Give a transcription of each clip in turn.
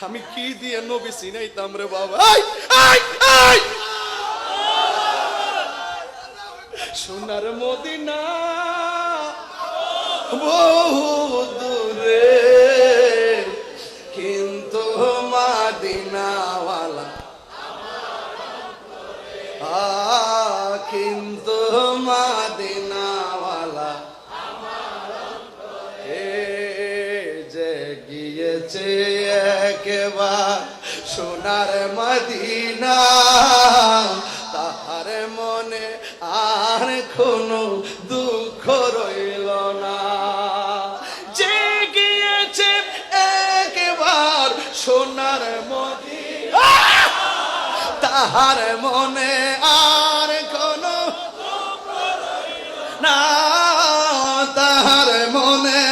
আমি কি দিয়ে নবী চিনাইতাম রে বাবা। সোনার মদিনা বহু দূরে, কিন্তু মদিনাওয়ালা কিন্তু মদিনাওয়ালা যে গিয়েছে একবার সোনার মদিনা, তাহার মনে আর কোনো দুঃখ রইল না। যে গিয়েছে একবার সোনার মদিনা, তাহার মনে আর কোনো দুঃখ রইল না, তাহার মনে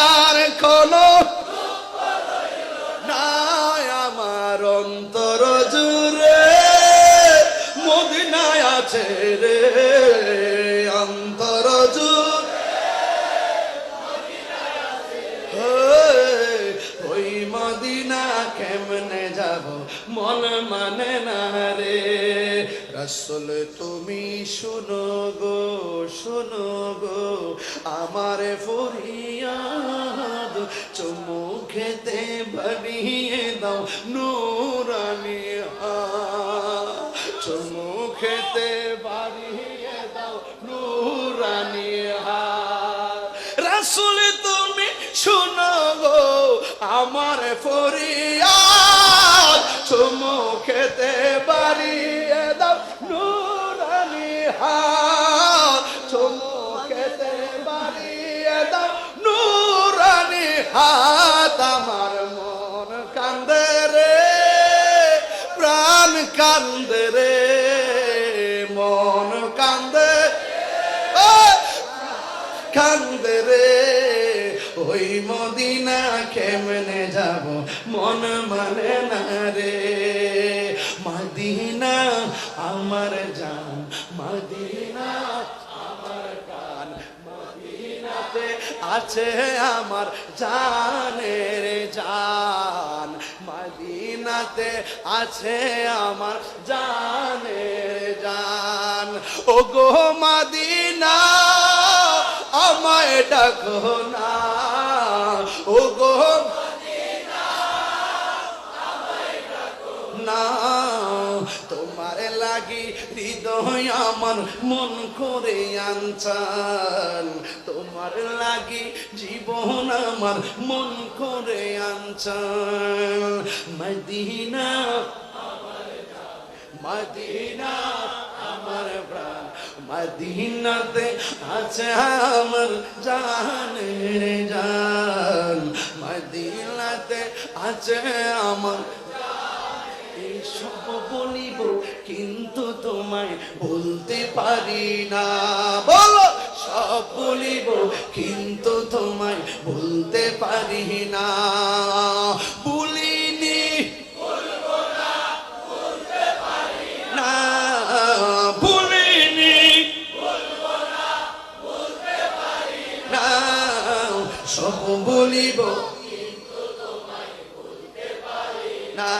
আর কোনো দুঃখ রইল না। আমার অন্তর জুড়ে মদিনায় আছে রে, অন্তর জুড়ে মদিনায় আছে। ওই মদিনা কেমনে যাব মন মানে না রে। রাসূল তুমি শুনো গো, শুনো গো আমার ফরিয়াদ, চুমু খেতে বাড়িয়ে দাও নূরানি হাত, চুমু খেতে বাড়িয়ে দাও নূরানি হাত। রাসূল তুমি শুনো গো আমার ফরিয়াদ, চুমু খেতে বাড়িয়ে দাও নূরানি হাত, চুমু খেতে বাড়িয়ে দাও নূরানি হাত। আমার মন কান্দে রে, প্রাণ কান্দে রে, মন কান্দে কান্দে রে। ওই মদিনা কেমনে যাব মন মানে না রে। মদিনা আমার জান, মদিনা আমার গান, মদিনাতে আছে আমার জানের জান, মদিনাতে আছে আমার জানের জান। ও গো মদিনা আমায় ডাকো না, ও গো মদিনা আমায় ডাকো না। তোমার লাগি হৃদয় আমার মন করে আনচান, তোমার লাগি জীবন আমার মন করে আনচান। মদিনা মদিনা আমার প্রাণ, মদিনাতে আছে আমার জানের জান, মদিনাতে আছে আমার। সব বলিব কিন্তু তোমায় বলতে পারি না, বলো সব বলিব কিন্তু তোমায় বলতে পারি না। বলিনি বলবো না, বলতে পারি না, বলিনি বলবো না, বলতে পারি না। সব বলিব কিন্তু তোমায় বলতে পারি না,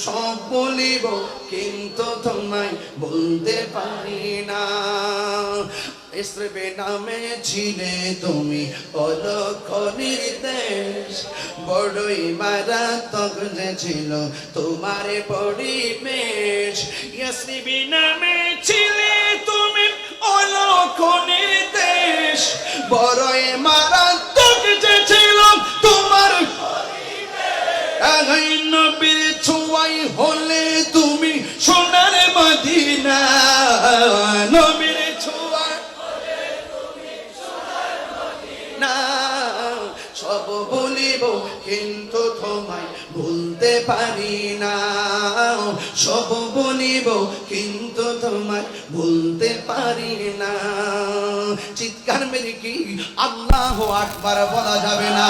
সব বলিব কিন্তু তোমায় বলতে পারি না। ইসরে নামে ছিলে তুমি অলক্ষ নির্দেশ, বড়ই মারাত্মক যে ছিল তোমার পরিবেশ। ইসরে নামে ছিলে তুমি অলক্ষ নির্দেশ, বড়ই মারাত্মক যে ছিল তোমার পরিবেশ। নবীর ছোঁয়াই হলে তুমি সোনার মদিনা, নবীর ছোঁয়াই হলে তুমি সোনার মদিনা। সব বলিব কিন্তু তোমায় বলতে পারি না, সব বলিব কিন্তু তোমায় বলতে পারি না। চিৎকার মেরে কি আল্লাহু আকবার বলা যাবে না?